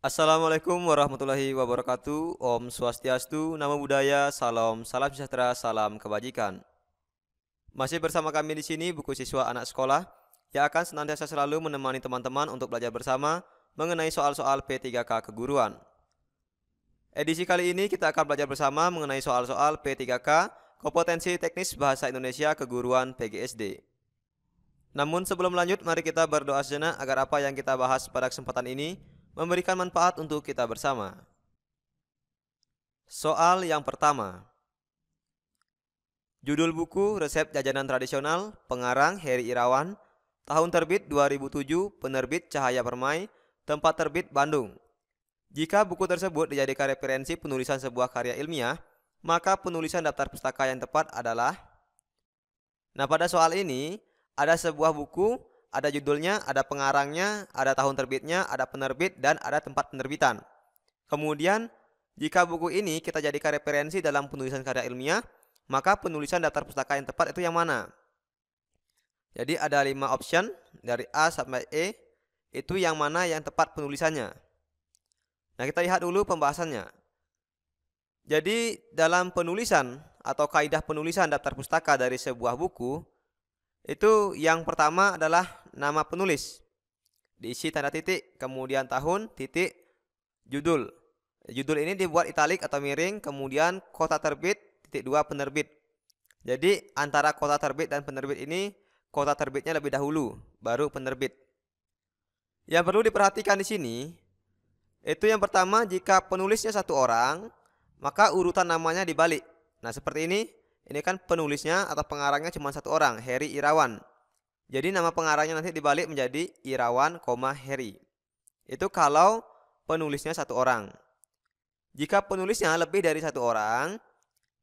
Assalamualaikum warahmatullahi wabarakatuh. Om Swastiastu, Namo Buddhaya, salam, salam sejahtera, salam kebajikan. Masih bersama kami di sini buku siswa anak sekolah yang akan senantiasa selalu menemani teman-teman untuk belajar bersama mengenai soal-soal P3K keguruan. Edisi kali ini kita akan belajar bersama mengenai soal-soal P3K Kompetensi Teknis Bahasa Indonesia Keguruan PGSD. Namun sebelum lanjut, mari kita berdoa sejenak agar apa yang kita bahas pada kesempatan ini memberikan manfaat untuk kita bersama. Soal yang pertama. Judul buku Resep Jajanan Tradisional, pengarang Heri Irawan, tahun terbit 2007, penerbit Cahaya Permai, tempat terbit Bandung. Jika buku tersebut dijadikan referensi penulisan sebuah karya ilmiah, maka penulisan daftar pustaka yang tepat adalah. Nah, pada soal ini ada sebuah buku, ada judulnya, ada pengarangnya, ada tahun terbitnya, ada penerbit, dan ada tempat penerbitan. Kemudian, jika buku ini kita jadikan referensi dalam penulisan karya ilmiah, maka penulisan daftar pustaka yang tepat itu yang mana? Jadi ada 5 option, dari A sampai E, itu yang mana yang tepat penulisannya. Nah, kita lihat dulu pembahasannya. Jadi dalam penulisan atau kaidah penulisan daftar pustaka dari sebuah buku, itu yang pertama adalah nama penulis. Diisi tanda titik, kemudian tahun, titik, judul. Judul ini dibuat italik atau miring, kemudian kota terbit, titik 2 penerbit. Jadi antara kota terbit dan penerbit ini, kota terbitnya lebih dahulu, baru penerbit. Yang perlu diperhatikan di sini, itu yang pertama, jika penulisnya satu orang, maka urutan namanya dibalik. Nah, seperti ini kan penulisnya atau pengarangnya cuma satu orang, Heri Irawan. Jadi nama pengarangnya nanti dibalik menjadi Irawan, Heri. Itu kalau penulisnya satu orang. Jika penulisnya lebih dari satu orang,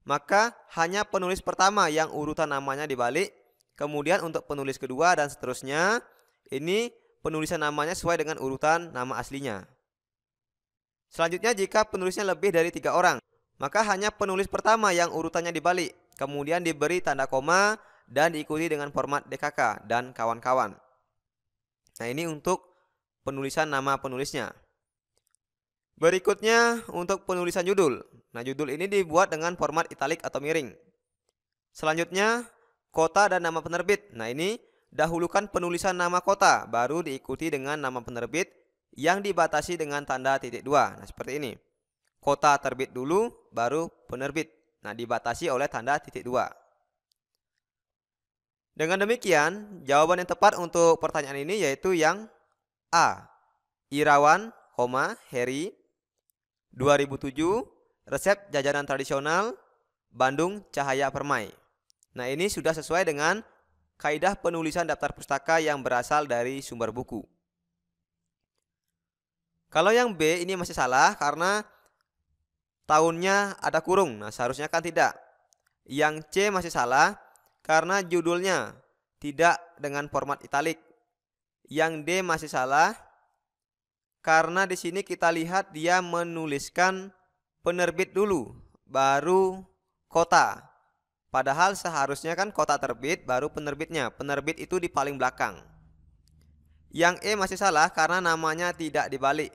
maka hanya penulis pertama yang urutan namanya dibalik. Kemudian untuk penulis kedua dan seterusnya, ini penulisan namanya sesuai dengan urutan nama aslinya. Selanjutnya, jika penulisnya lebih dari 3 orang, maka hanya penulis pertama yang urutannya dibalik. Kemudian diberi tanda koma dan diikuti dengan format DKK dan kawan-kawan. Nah, ini untuk penulisan nama penulisnya. Berikutnya untuk penulisan judul. Nah, judul ini dibuat dengan format italik atau miring. Selanjutnya, kota dan nama penerbit. Nah, ini dahulukan penulisan nama kota, baru diikuti dengan nama penerbit yang dibatasi dengan tanda titik 2. Nah, seperti ini. Kota terbit dulu, baru penerbit. Nah, dibatasi oleh tanda titik 2. Dengan demikian, jawaban yang tepat untuk pertanyaan ini yaitu yang A. Irawan, Heri, 2007, resep jajanan tradisional, Bandung, Cahaya Permai. Nah, ini sudah sesuai dengan kaidah penulisan daftar pustaka yang berasal dari sumber buku. Kalau yang B ini masih salah karena tahunnya ada kurung. Nah, seharusnya kan tidak. Yang C masih salah karena judulnya tidak dengan format italik. Yang D masih salah karena di sini kita lihat dia menuliskan penerbit dulu, baru kota. Padahal seharusnya kan kota terbit baru penerbitnya. Penerbit itu di paling belakang. Yang E masih salah karena namanya tidak dibalik.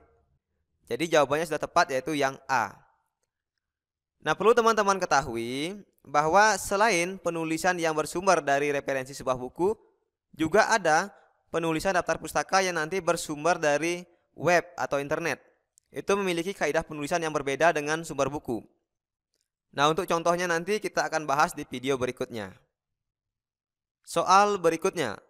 Jadi jawabannya sudah tepat yaitu yang A. Nah, perlu teman-teman ketahui bahwa selain penulisan yang bersumber dari referensi sebuah buku, juga ada penulisan daftar pustaka yang nanti bersumber dari web atau internet. Itu memiliki kaidah penulisan yang berbeda dengan sumber buku. Nah, untuk contohnya nanti kita akan bahas di video berikutnya. Soal berikutnya.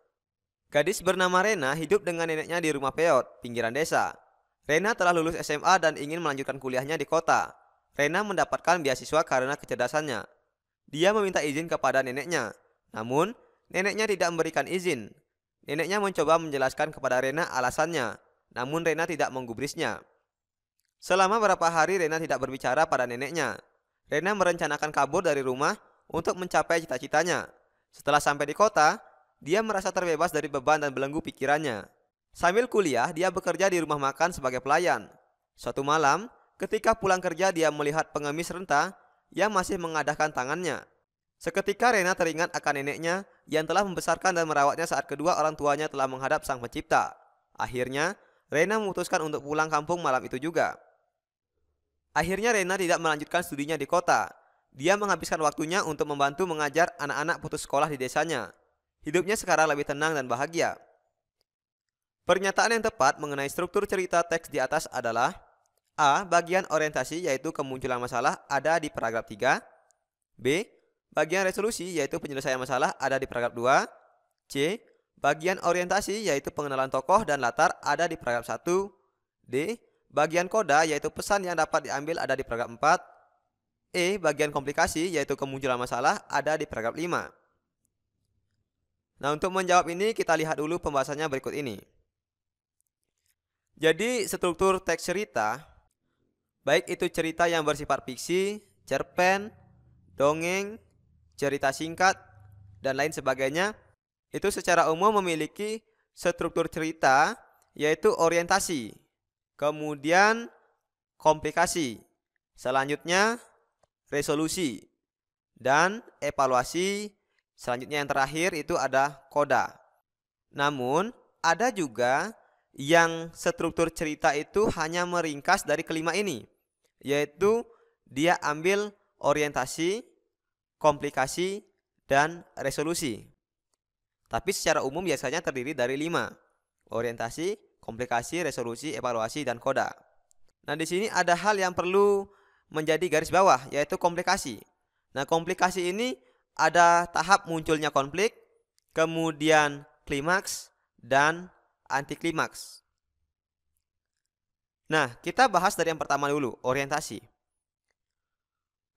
Gadis bernama Rena hidup dengan neneknya di rumah peot, pinggiran desa. Rena telah lulus SMA dan ingin melanjutkan kuliahnya di kota. Rena mendapatkan beasiswa karena kecerdasannya. Dia meminta izin kepada neneknya. Namun, neneknya tidak memberikan izin. Neneknya mencoba menjelaskan kepada Rena alasannya. Namun Rena tidak menggubrisnya. Selama beberapa hari Rena tidak berbicara pada neneknya. Rena merencanakan kabur dari rumah untuk mencapai cita-citanya. Setelah sampai di kota, dia merasa terbebas dari beban dan belenggu pikirannya. Sambil kuliah, dia bekerja di rumah makan sebagai pelayan. Suatu malam, ketika pulang kerja, dia melihat pengemis renta yang masih mengadahkan tangannya. Seketika Rena teringat akan neneknya yang telah membesarkan dan merawatnya saat kedua orang tuanya telah menghadap Sang Pencipta. Akhirnya, Rena memutuskan untuk pulang kampung malam itu juga. Akhirnya Rena tidak melanjutkan studinya di kota. Dia menghabiskan waktunya untuk membantu mengajar anak-anak putus sekolah di desanya. Hidupnya sekarang lebih tenang dan bahagia. Pernyataan yang tepat mengenai struktur cerita teks di atas adalah: A. Bagian orientasi yaitu kemunculan masalah ada di paragraf 3. B. Bagian resolusi yaitu penyelesaian masalah ada di paragraf 2. C. Bagian orientasi yaitu pengenalan tokoh dan latar ada di paragraf 1. D. Bagian koda yaitu pesan yang dapat diambil ada di paragraf 4. E. Bagian komplikasi yaitu kemunculan masalah ada di paragraf 5. Nah, untuk menjawab ini kita lihat dulu pembahasannya berikut ini. Jadi struktur teks cerita, baik itu cerita yang bersifat fiksi, cerpen, dongeng, cerita singkat, dan lain sebagainya, itu secara umum memiliki struktur cerita yaitu orientasi, kemudian komplikasi, selanjutnya resolusi, dan evaluasi. Selanjutnya yang terakhir itu ada koda. Namun ada juga yang struktur cerita itu hanya meringkas dari kelima ini, yaitu dia ambil orientasi, komplikasi, dan resolusi. Tapi secara umum biasanya terdiri dari 5: orientasi, komplikasi, resolusi, evaluasi, dan koda. Nah, di sini ada hal yang perlu menjadi garis bawah, yaitu komplikasi. Nah, komplikasi ini ada tahap munculnya konflik, kemudian klimaks, dan anti klimaks. Nah, kita bahas dari yang pertama dulu, orientasi.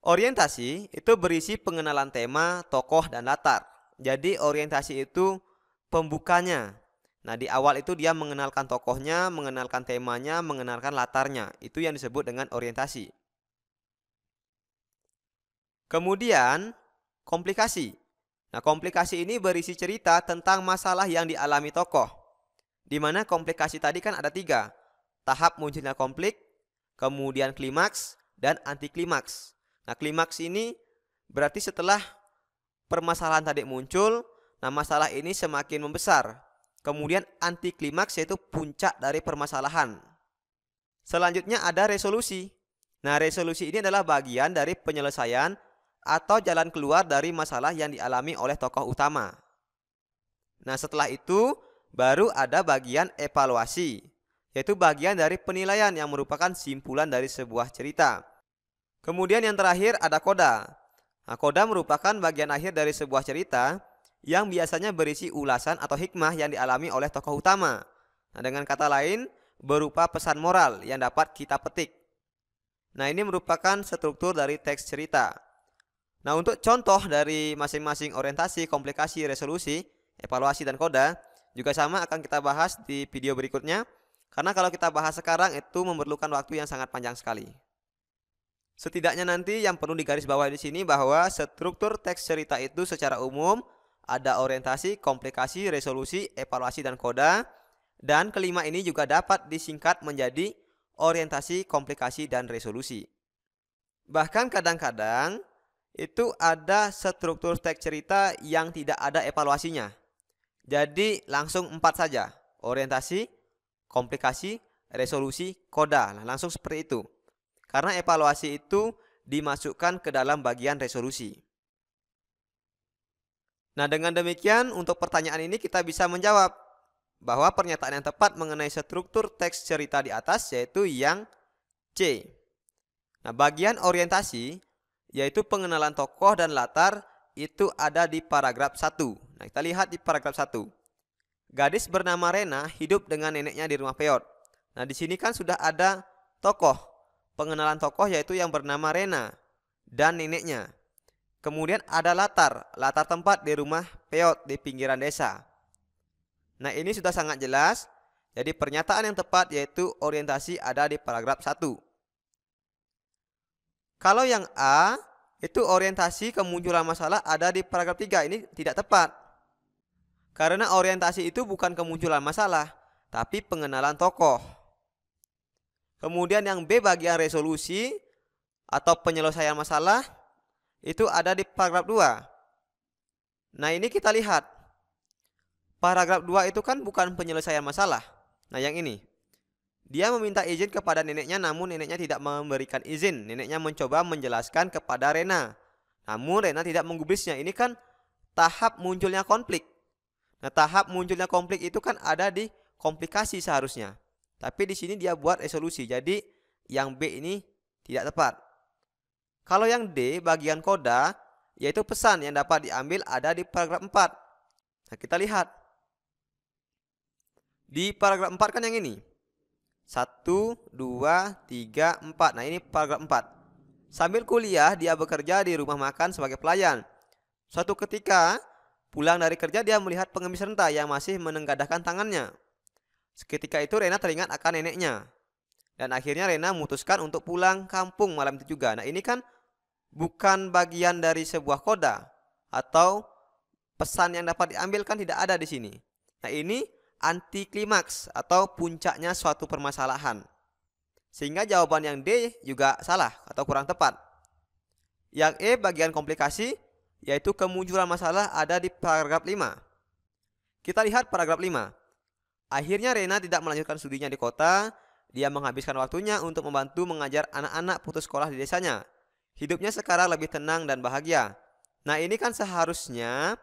Orientasi itu berisi pengenalan tema, tokoh, dan latar. Jadi orientasi itu pembukanya. Nah, di awal itu dia mengenalkan tokohnya, mengenalkan temanya, mengenalkan latarnya. Itu yang disebut dengan orientasi. Kemudian komplikasi. Nah, komplikasi ini berisi cerita tentang masalah yang dialami tokoh. Di mana komplikasi tadi kan ada 3. Tahap munculnya konflik, kemudian klimaks, dan anti klimaks. Nah, klimaks ini berarti setelah permasalahan tadi muncul, nah masalah ini semakin membesar. Kemudian anti klimaks yaitu puncak dari permasalahan. Selanjutnya ada resolusi. Nah, resolusi ini adalah bagian dari penyelesaian atau jalan keluar dari masalah yang dialami oleh tokoh utama. Nah, setelah itu baru ada bagian evaluasi, yaitu bagian dari penilaian yang merupakan simpulan dari sebuah cerita. Kemudian yang terakhir ada koda. Nah, koda merupakan bagian akhir dari sebuah cerita yang biasanya berisi ulasan atau hikmah yang dialami oleh tokoh utama. Nah, dengan kata lain berupa pesan moral yang dapat kita petik. Nah, ini merupakan struktur dari teks cerita. Nah, untuk contoh dari masing-masing orientasi, komplikasi, resolusi, evaluasi, dan koda juga sama akan kita bahas di video berikutnya, karena kalau kita bahas sekarang itu memerlukan waktu yang sangat panjang sekali. Setidaknya nanti yang perlu digarisbawahi di sini bahwa struktur teks cerita itu secara umum ada orientasi, komplikasi, resolusi, evaluasi, dan koda, dan kelima ini juga dapat disingkat menjadi orientasi, komplikasi, dan resolusi. Bahkan kadang-kadang itu ada struktur teks cerita yang tidak ada evaluasinya. Jadi langsung 4 saja, orientasi, komplikasi, resolusi, koda. Nah, langsung seperti itu. Karena evaluasi itu dimasukkan ke dalam bagian resolusi. Nah, dengan demikian untuk pertanyaan ini kita bisa menjawab bahwa pernyataan yang tepat mengenai struktur teks cerita di atas yaitu yang C. Nah, bagian orientasi yaitu pengenalan tokoh dan latar itu ada di paragraf 1. Nah, kita lihat di paragraf 1. Gadis bernama Rena hidup dengan neneknya di rumah peot. Nah, di sini kan sudah ada tokoh. Pengenalan tokoh yaitu yang bernama Rena dan neneknya. Kemudian ada latar tempat di rumah peot di pinggiran desa. Nah, ini sudah sangat jelas. Jadi pernyataan yang tepat yaitu orientasi ada di paragraf 1. Kalau yang A, itu orientasi kemunculan masalah ada di paragraf 3. Ini tidak tepat. Karena orientasi itu bukan kemunculan masalah, tapi pengenalan tokoh. Kemudian yang B, bagian resolusi atau penyelesaian masalah, itu ada di paragraf 2. Nah, ini kita lihat. Paragraf 2 itu kan bukan penyelesaian masalah. Nah, yang ini. Dia meminta izin kepada neneknya namun neneknya tidak memberikan izin. Neneknya mencoba menjelaskan kepada Rena. Namun Rena tidak menggubrisnya. Ini kan tahap munculnya konflik. Nah, tahap munculnya konflik itu kan ada di komplikasi seharusnya. Tapi di sini dia buat resolusi. Jadi yang B ini tidak tepat. Kalau yang D bagian koda, yaitu pesan yang dapat diambil ada di paragraf 4. Nah, kita lihat. Di paragraf 4 kan yang ini. 1, 2, 3, 4. Nah, ini paragraf 4. Sambil kuliah, dia bekerja di rumah makan sebagai pelayan. Suatu ketika, pulang dari kerja, dia melihat pengemis renta yang masih menenggadahkan tangannya. Seketika itu, Rena teringat akan neneknya. Dan akhirnya Rena memutuskan untuk pulang kampung malam itu juga. Nah, ini kan bukan bagian dari sebuah koda atau pesan yang dapat diambil kan tidak ada di sini. Nah, ini anti klimaks atau puncaknya suatu permasalahan. Sehingga jawaban yang D juga salah atau kurang tepat. Yang E bagian komplikasi, yaitu kemunculan masalah ada di paragraf 5. Kita lihat paragraf 5. Akhirnya Rena tidak melanjutkan studinya di kota. Dia menghabiskan waktunya untuk membantu mengajar anak-anak putus sekolah di desanya. Hidupnya sekarang lebih tenang dan bahagia. Nah, ini kan seharusnya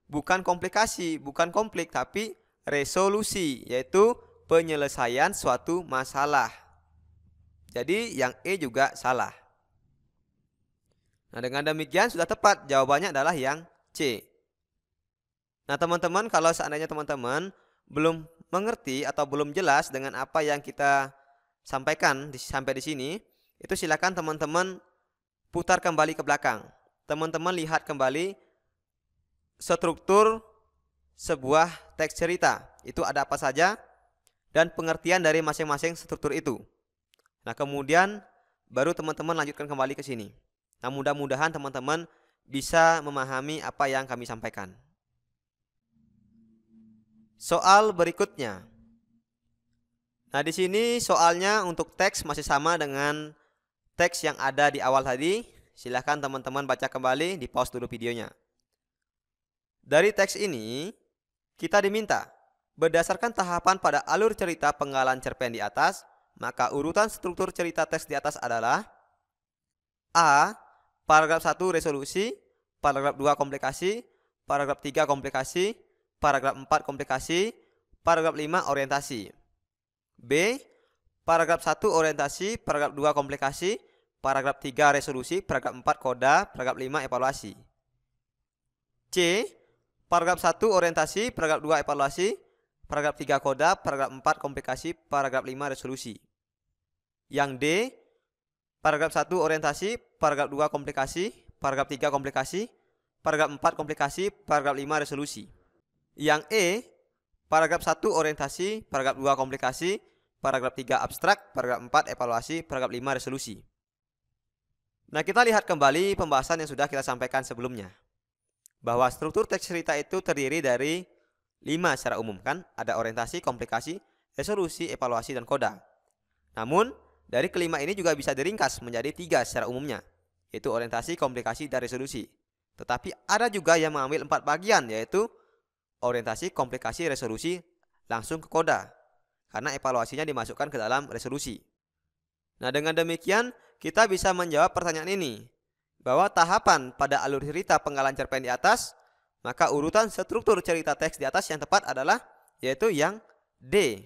bukan komplikasi, bukan konflik, tapi resolusi, yaitu penyelesaian suatu masalah. Jadi yang E juga salah. Nah, dengan demikian sudah tepat, jawabannya adalah yang C. Nah, teman-teman, kalau seandainya teman-teman belum mengerti atau belum jelas dengan apa yang kita sampaikan sampai di sini, itu silakan teman-teman putar kembali ke belakang. Teman-teman lihat kembali struktur sebuah teks cerita. Itu ada apa saja dan pengertian dari masing-masing struktur itu. Nah, kemudian baru teman-teman lanjutkan kembali ke sini. Nah, mudah-mudahan teman-teman bisa memahami apa yang kami sampaikan. Soal berikutnya. Nah, di sini soalnya untuk teks masih sama dengan teks yang ada di awal tadi. Silahkan teman-teman baca kembali, di pause dulu videonya. Dari teks ini, kita diminta berdasarkan tahapan pada alur cerita penggalan cerpen di atas, maka urutan struktur cerita teks di atas adalah A. Paragraf 1 resolusi, paragraf 2 komplikasi, paragraf 3 komplikasi, paragraf 4 komplikasi, paragraf 5 orientasi. B. Paragraf 1 orientasi, paragraf 2 komplikasi, paragraf 3 resolusi, paragraf 4 koda, paragraf 5 evaluasi. C. Paragraf 1 orientasi, paragraf 2 evaluasi, paragraf 3 koda, paragraf 4 komplikasi, paragraf 5 resolusi. Yang D. Paragraf 1 orientasi, paragraf 2 komplikasi, paragraf 3 komplikasi, paragraf 4 komplikasi, paragraf 5 resolusi. Yang E. Paragraf 1 orientasi, paragraf 2 komplikasi, paragraf 3 abstrak, paragraf 4 evaluasi, paragraf 5 resolusi. Nah, kita lihat kembali pembahasan yang sudah kita sampaikan sebelumnya. Bahwa struktur teks cerita itu terdiri dari 5 secara umum kan. Ada orientasi, komplikasi, resolusi, evaluasi, dan koda. Namun, dari kelima ini juga bisa diringkas menjadi 3 secara umumnya. Yaitu orientasi, komplikasi, dan resolusi. Tetapi ada juga yang mengambil 4 bagian, yaitu orientasi, komplikasi, resolusi, langsung ke koda. Karena evaluasinya dimasukkan ke dalam resolusi. Nah, dengan demikian kita bisa menjawab pertanyaan ini. Bahwa tahapan pada alur cerita penggalan cerpen di atas, maka urutan struktur cerita teks di atas yang tepat adalah yaitu yang D.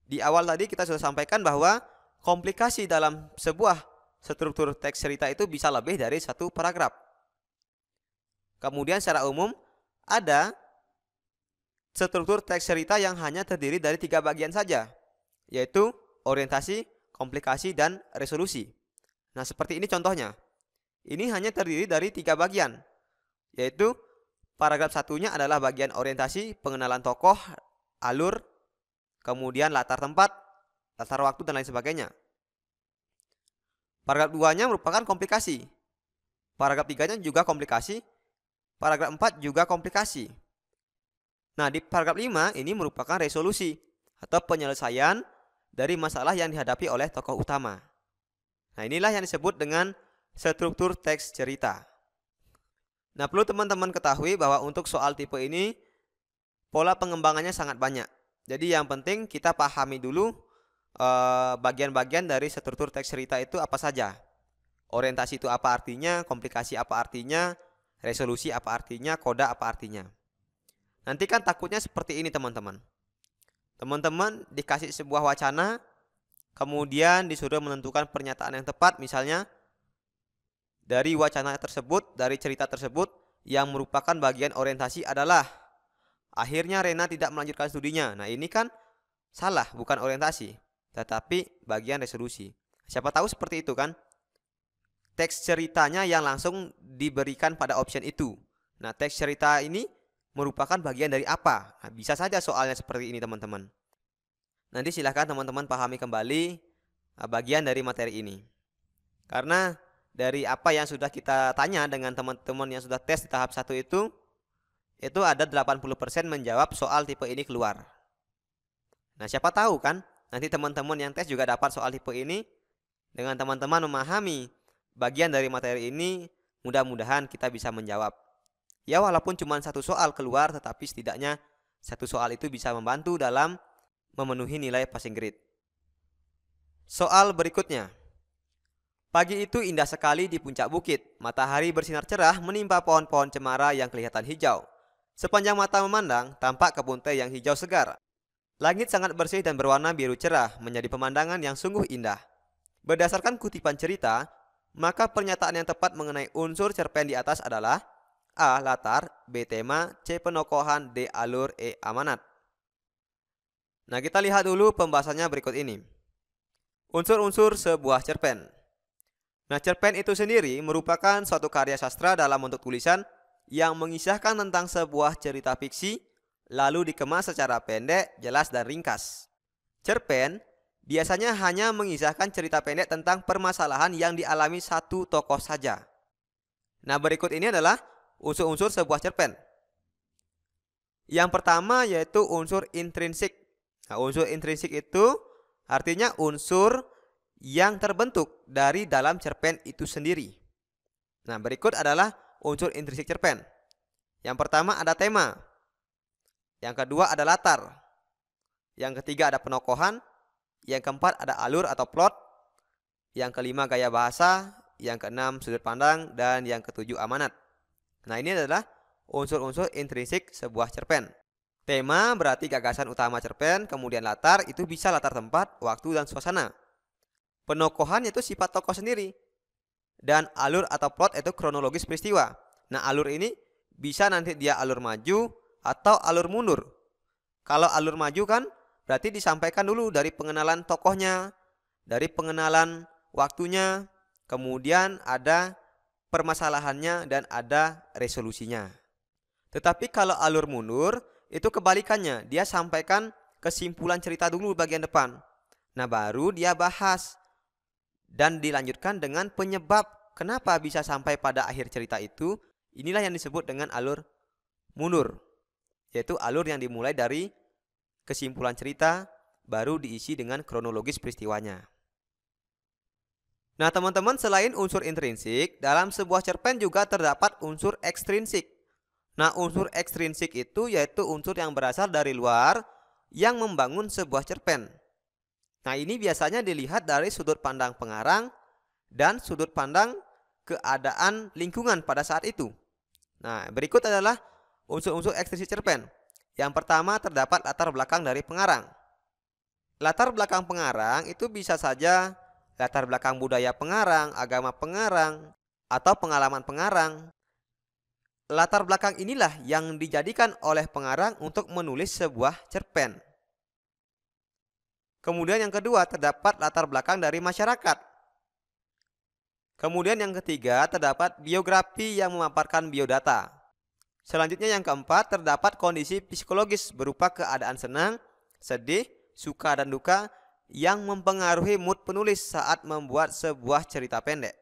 Di awal tadi kita sudah sampaikan bahwa komplikasi dalam sebuah struktur teks cerita itu bisa lebih dari 1 paragraf. Kemudian secara umum ada struktur teks cerita yang hanya terdiri dari 3 bagian saja, yaitu orientasi, komplikasi, dan resolusi. Nah, seperti ini contohnya. Ini hanya terdiri dari 3 bagian, yaitu paragraf 1-nya adalah bagian orientasi, pengenalan tokoh, alur, kemudian latar tempat, latar waktu, dan lain sebagainya. Paragraf 2-nya merupakan komplikasi. Paragraf 3-nya juga komplikasi. Paragraf 4 juga komplikasi. Nah, di paragraf 5 ini merupakan resolusi atau penyelesaian dari masalah yang dihadapi oleh tokoh utama. Nah, inilah yang disebut dengan struktur teks cerita. Nah, perlu teman-teman ketahui bahwa untuk soal tipe ini pola pengembangannya sangat banyak. Jadi yang penting kita pahami dulu bagian-bagian dari struktur teks cerita itu apa saja. Orientasi itu apa artinya, komplikasi apa artinya, resolusi apa artinya, koda apa artinya. Nanti kan takutnya seperti ini teman-teman. Teman-teman dikasih sebuah wacana, kemudian disuruh menentukan pernyataan yang tepat, misalnya dari wacana tersebut, dari cerita tersebut, yang merupakan bagian orientasi adalah akhirnya Rena tidak melanjutkan studinya. Nah ini kan salah, bukan orientasi, tetapi bagian resolusi. Siapa tahu seperti itu kan. Teks ceritanya yang langsung diberikan pada option itu. Nah teks cerita ini merupakan bagian dari apa? Nah, bisa saja soalnya seperti ini teman-teman. Nanti silahkan teman-teman pahami kembali bagian dari materi ini. Karena dari apa yang sudah kita tanya dengan teman-teman yang sudah tes di tahap 1 itu ada 80% menjawab soal tipe ini keluar. Nah siapa tahu kan nanti teman-teman yang tes juga dapat soal tipe ini. Dengan teman-teman memahami bagian dari materi ini, mudah-mudahan kita bisa menjawab. Ya walaupun cuma satu soal keluar, tetapi setidaknya satu soal itu bisa membantu dalam memenuhi nilai passing grade. Soal berikutnya. Pagi itu indah sekali di puncak bukit. Matahari bersinar cerah menimpa pohon-pohon cemara yang kelihatan hijau. Sepanjang mata memandang, tampak kebun teh yang hijau segar. Langit sangat bersih dan berwarna biru cerah, menjadi pemandangan yang sungguh indah. Berdasarkan kutipan cerita, maka pernyataan yang tepat mengenai unsur cerpen di atas adalah A. Latar, B. Tema, C. Penokohan, D. Alur, E. Amanat. Nah kita lihat dulu pembahasannya berikut ini. Unsur-unsur sebuah cerpen. Nah cerpen itu sendiri merupakan suatu karya sastra dalam bentuk tulisan yang mengisahkan tentang sebuah cerita fiksi, lalu dikemas secara pendek, jelas, dan ringkas. Cerpen biasanya hanya mengisahkan cerita pendek tentang permasalahan yang dialami satu tokoh saja. Nah berikut ini adalah unsur-unsur sebuah cerpen. Yang pertama yaitu unsur intrinsik. Nah, unsur intrinsik itu artinya unsur yang terbentuk dari dalam cerpen itu sendiri. Nah berikut adalah unsur intrinsik cerpen. Yang pertama ada tema. Yang kedua ada latar. Yang ketiga ada penokohan. Yang keempat ada alur atau plot. Yang kelima gaya bahasa. Yang keenam sudut pandang. Dan yang ketujuh amanat. Nah ini adalah unsur-unsur intrinsik sebuah cerpen. Tema berarti gagasan utama cerpen. Kemudian latar itu bisa latar tempat, waktu, dan suasana. Penokohan itu sifat tokoh sendiri. Dan alur atau plot itu kronologis peristiwa. Nah alur ini bisa nanti dia alur maju atau alur mundur. Kalau alur maju kan berarti disampaikan dulu dari pengenalan tokohnya, dari pengenalan waktunya, kemudian ada permasalahannya dan ada resolusinya. Tetapi kalau alur mundur itu kebalikannya, dia sampaikan kesimpulan cerita dulu bagian depan. Nah baru dia bahas dan dilanjutkan dengan penyebab kenapa bisa sampai pada akhir cerita itu. Inilah yang disebut dengan alur mundur, yaitu alur yang dimulai dari kesimpulan cerita baru diisi dengan kronologis peristiwanya. Nah teman-teman, selain unsur intrinsik, dalam sebuah cerpen juga terdapat unsur ekstrinsik. Nah unsur ekstrinsik itu yaitu unsur yang berasal dari luar yang membangun sebuah cerpen. Nah ini biasanya dilihat dari sudut pandang pengarang dan sudut pandang keadaan lingkungan pada saat itu. Nah berikut adalah unsur-unsur ekstrinsik cerpen. Yang pertama terdapat latar belakang dari pengarang. Latar belakang pengarang itu bisa saja latar belakang budaya pengarang, agama pengarang, atau pengalaman pengarang. Latar belakang inilah yang dijadikan oleh pengarang untuk menulis sebuah cerpen. Kemudian yang kedua terdapat latar belakang dari masyarakat. Kemudian yang ketiga terdapat biografi yang memaparkan biodata. Selanjutnya yang keempat terdapat kondisi psikologis berupa keadaan senang, sedih, suka dan duka yang mempengaruhi mood penulis saat membuat sebuah cerita pendek.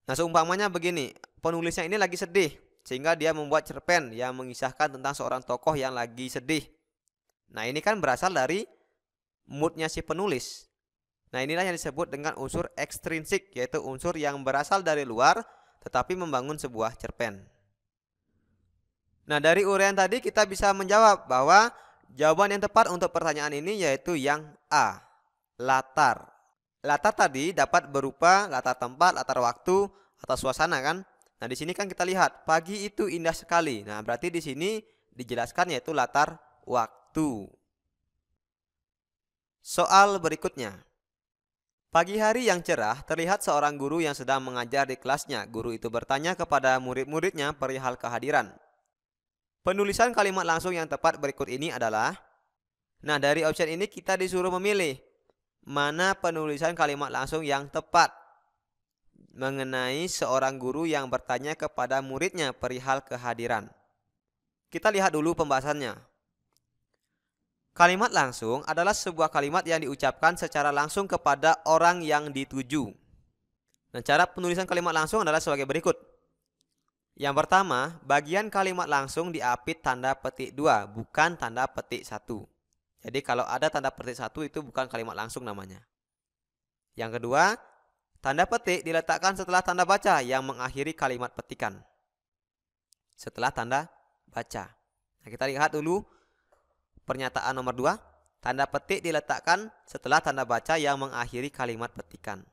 Nah seumpamanya begini, penulisnya ini lagi sedih sehingga dia membuat cerpen yang mengisahkan tentang seorang tokoh yang lagi sedih. Nah ini kan berasal dari moodnya si penulis. Nah inilah yang disebut dengan unsur ekstrinsik, yaitu unsur yang berasal dari luar tetapi membangun sebuah cerpen. Nah dari uraian tadi kita bisa menjawab bahwa jawaban yang tepat untuk pertanyaan ini yaitu yang A. latar. Latar tadi dapat berupa latar tempat, latar waktu, atau suasana kan? Nah, di sini kan kita lihat pagi itu indah sekali. Nah, berarti di sini dijelaskan yaitu latar waktu. Soal berikutnya. Pagi hari yang cerah terlihat seorang guru yang sedang mengajar di kelasnya. Guru itu bertanya kepada murid-muridnya perihal kehadiran. Penulisan kalimat langsung yang tepat berikut ini adalah, nah dari option ini kita disuruh memilih mana penulisan kalimat langsung yang tepat mengenai seorang guru yang bertanya kepada muridnya perihal kehadiran. Kita lihat dulu pembahasannya. Kalimat langsung adalah sebuah kalimat yang diucapkan secara langsung kepada orang yang dituju. Nah, cara penulisan kalimat langsung adalah sebagai berikut. Yang pertama, bagian kalimat langsung diapit tanda petik 2, bukan tanda petik 1. Jadi kalau ada tanda petik 1 itu bukan kalimat langsung namanya. Yang kedua, tanda petik diletakkan setelah tanda baca yang mengakhiri kalimat petikan. Setelah tanda baca. Nah, kita lihat dulu pernyataan nomor 2. Tanda petik diletakkan setelah tanda baca yang mengakhiri kalimat petikan.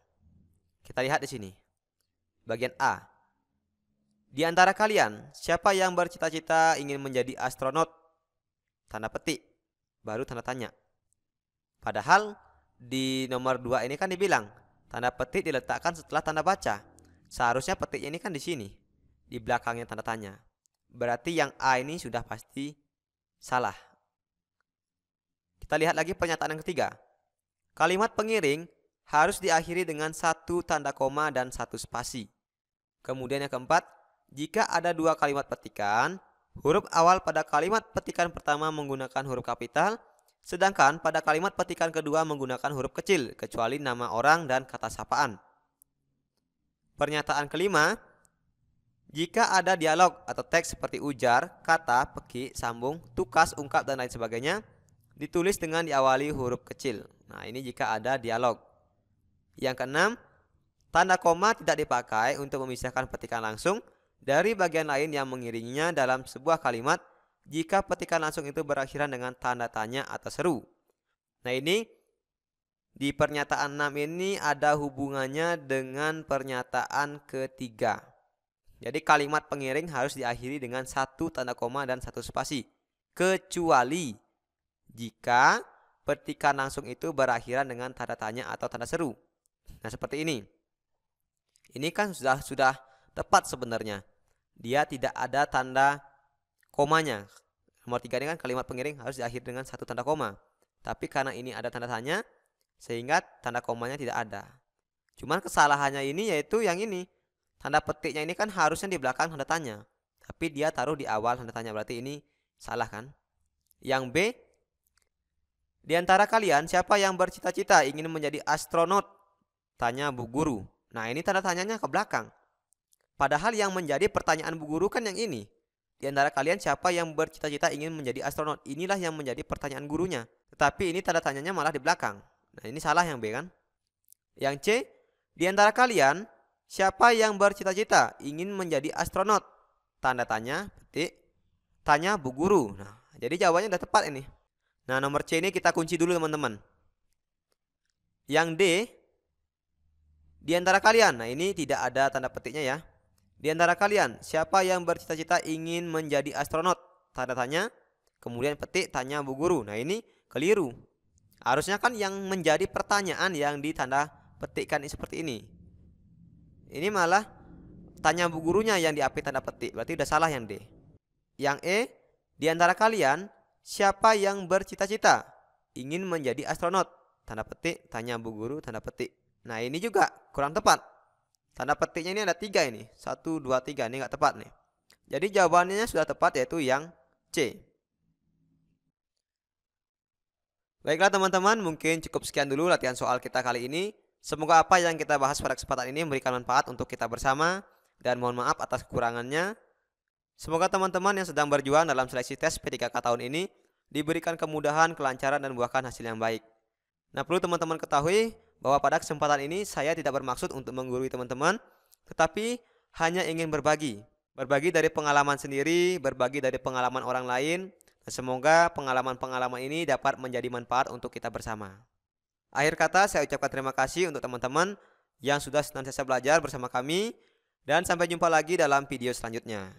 Kita lihat di sini. Bagian A. Di antara kalian, siapa yang bercita-cita ingin menjadi astronot? Tanda petik, baru tanda tanya. Padahal di nomor 2 ini kan dibilang, tanda petik diletakkan setelah tanda baca. Seharusnya petiknya ini kan di sini, di belakangnya tanda tanya. Berarti yang A ini sudah pasti salah. Kita lihat lagi pernyataan yang ketiga. Kalimat pengiring harus diakhiri dengan 1 tanda koma dan 1 spasi. Kemudian yang keempat, jika ada 2 kalimat petikan, huruf awal pada kalimat petikan pertama menggunakan huruf kapital, sedangkan pada kalimat petikan kedua menggunakan huruf kecil, kecuali nama orang dan kata sapaan. Pernyataan kelima, jika ada dialog atau teks seperti ujar, kata, peki, sambung, tukas, ungkap, dan lain sebagainya, ditulis dengan diawali huruf kecil. Nah, ini jika ada dialog. Yang keenam, tanda koma tidak dipakai untuk memisahkan petikan langsung dari bagian lain yang mengiringinya dalam sebuah kalimat jika petikan langsung itu berakhiran dengan tanda tanya atau seru. Nah, ini di pernyataan 6 ini ada hubungannya dengan pernyataan ketiga. Jadi kalimat pengiring harus diakhiri dengan 1 tanda koma dan 1 spasi. Kecuali jika petikan langsung itu berakhiran dengan tanda tanya atau tanda seru. Nah, seperti ini. Ini kan sudah tepat sebenarnya. Dia tidak ada tanda komanya. Nomor 3 ini kan kalimat pengiring harus diakhiri dengan 1 tanda koma. Tapi karena ini ada tanda tanya, sehingga tanda komanya tidak ada. Cuman kesalahannya ini yaitu yang ini. Tanda petiknya ini kan harusnya di belakang tanda tanya. Tapi dia taruh di awal tanda tanya. Berarti ini salah kan? Yang B, di antara kalian siapa yang bercita-cita ingin menjadi astronot? Tanya Bu Guru. Nah, ini tanda tanyanya ke belakang. Padahal yang menjadi pertanyaan Bu Guru kan yang ini. Di antara kalian siapa yang bercita-cita ingin menjadi astronot? Inilah yang menjadi pertanyaan gurunya. Tetapi ini tanda tanyanya malah di belakang. Nah, ini salah yang B kan? Yang C, di antara kalian siapa yang bercita-cita ingin menjadi astronot? Tanda tanya, petik, tanya Bu Guru. Nah, jadi jawabannya udah tepat ini. Nah, nomor C ini kita kunci dulu teman-teman. Yang D, di antara kalian. Nah, ini tidak ada tanda petiknya ya. Di antara kalian, siapa yang bercita-cita ingin menjadi astronot? Tanda tanya, kemudian petik, tanya Bu Guru. Nah, ini keliru. Harusnya kan yang menjadi pertanyaan yang ditanda petikkan seperti ini. Ini malah tanya Bu Gurunya yang diapit tanda petik. Berarti udah salah yang D. Yang E, di antara kalian, siapa yang bercita-cita ingin menjadi astronot? Tanda petik, tanya Bu Guru, tanda petik. Nah, ini juga kurang tepat. Tanda petiknya ini ada 3 ini. 1, 2, 3. Ini nggak tepat nih. Jadi jawabannya sudah tepat yaitu yang C. Baiklah teman-teman, mungkin cukup sekian dulu latihan soal kita kali ini. Semoga apa yang kita bahas pada kesempatan ini memberikan manfaat untuk kita bersama. Dan mohon maaf atas kekurangannya. Semoga teman-teman yang sedang berjuang dalam seleksi tes P3K tahun ini diberikan kemudahan, kelancaran, dan buahkan hasil yang baik. Nah, perlu teman-teman ketahui bahwa pada kesempatan ini saya tidak bermaksud untuk menggurui teman-teman, tetapi hanya ingin berbagi. Berbagi dari pengalaman sendiri, berbagi dari pengalaman orang lain. Dan semoga pengalaman-pengalaman ini dapat menjadi manfaat untuk kita bersama. Akhir kata saya ucapkan terima kasih untuk teman-teman yang sudah senantiasa belajar bersama kami dan sampai jumpa lagi dalam video selanjutnya.